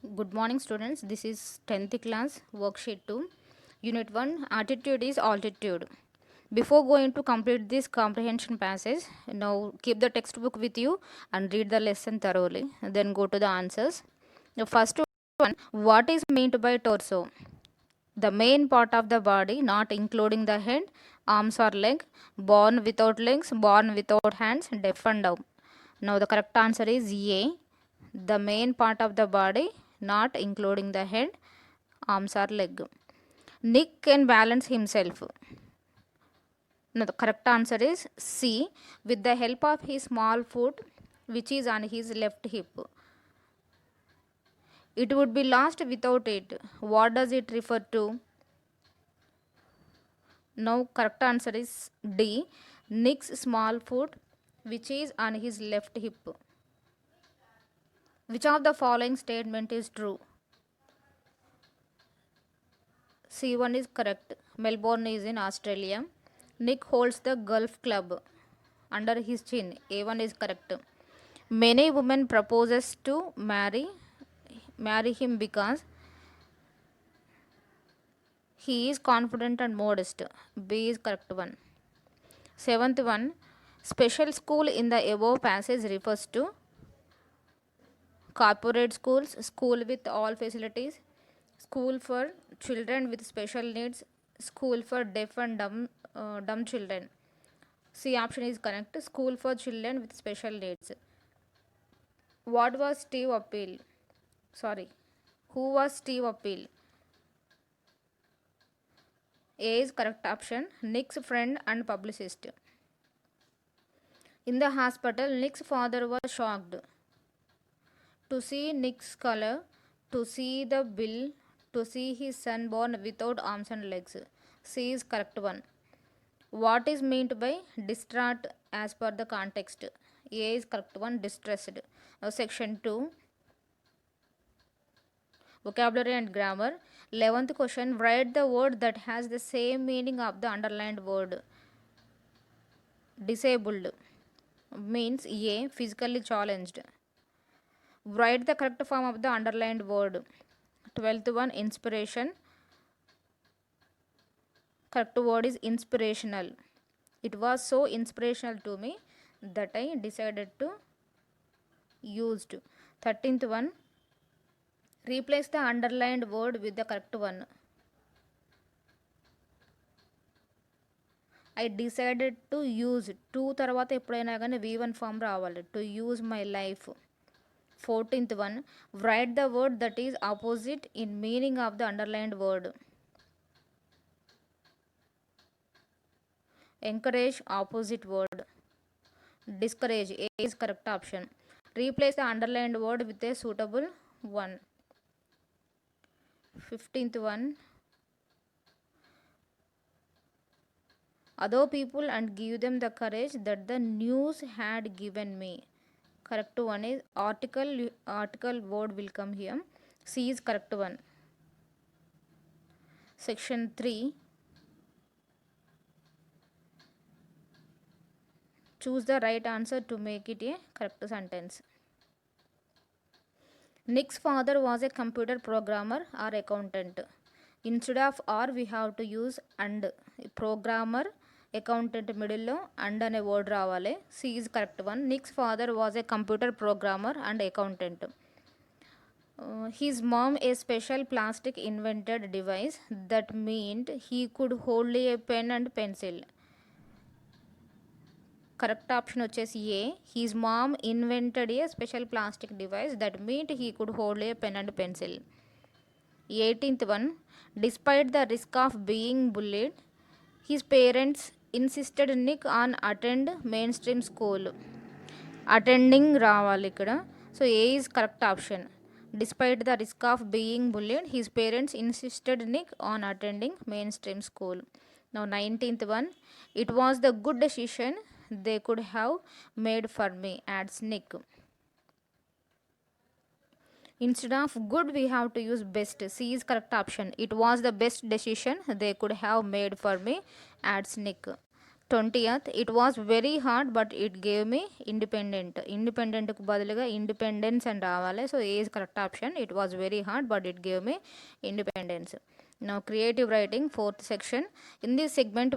Good morning, students. This is 10th class worksheet 2. Unit 1 Attitude is altitude. Before going to complete this comprehension passage, now keep the textbook with you and read the lesson thoroughly. Then go to the answers. The first one, what is meant by torso? The main part of the body, not including the head, arms or leg, born without legs, born without hands, deaf and dumb. Now the correct answer is A. The main part of the body, not including the head, arms or leg. Nick can balance himself. Now the correct answer is C. With the help of his small foot, which is on his left hip. It would be lost without it. What does it refer to? Now correct answer is D. Nick's small foot, which is on his left hip. Which of the following statement is true? C1 is correct. Melbourne is in Australia. Nick holds the golf club under his chin. A1 is correct. Many women proposes to marry him because he is confident and modest. B is correct one. Seventh one, special school in the above passage refers to corporate schools, school with all facilities, school for children with special needs, school for deaf and dumb children. C option is correct. School for children with special needs. What was Steve Appeal? Sorry. Who was Steve Appeal? A is correct option. Nick's friend and publicist. In the hospital, Nick's father was shocked to see Nick's color, to see the bill, to see his son born without arms and legs. C is correct one. What is meant by distraught as per the context? A is correct one, distressed. Now section 2, vocabulary and grammar. 11th question, write the word that has the same meaning of the underlined word. Disabled means A, physically challenged. Write the correct form of the underlined word. 12th one, inspiration. Correct word is inspirational. It was so inspirational to me that I decided to use. 13th one, replace the underlined word with the correct one. I decided to use. To తర్వాత ఎప్పుడైనా కానీ V1 form రావాలి. To use my life. 14th one, write the word that is opposite in meaning of the underlined word. Encourage, opposite word. Discourage, A is correct option. Replace the underlined word with a suitable one. 15th one, other people and give them the courage that the news had given me. Correct one is article word will come here. C is correct one. Section 3, choose the right answer to make it a correct sentence. Nick's father was a computer programmer or accountant. Instead of or we have to use and. Programmer, accountant middle లో and అనే word రావాలి. C is correct one. Nick's father was a computer programmer and accountant. His mom a special plastic invented device that meant he could hold a pen and pencil. Correct option వచ్చేసి A. His mom invented a special plastic device that meet he could hold a pen and pencil. 18th one, despite the risk of being bullied, his parents insisted Nick on attend mainstream school. Attending రావాలి ఇక్కడ. So A is correct option. Despite the risk of being bullied his parents insisted Nick on attending main stream school. Now 19th one, it was the good decision they could have made for me, adds Nick. Instead of good we have to use best. C is correct option. It was the best decision they could have made for me, adds Nick. 20th, it was very hard but it gave me independent కు బదులుగా independence అని రావాలి. So A is correct option. It was very hard but it gave me independence. Now creative writing, fourth section. In this segment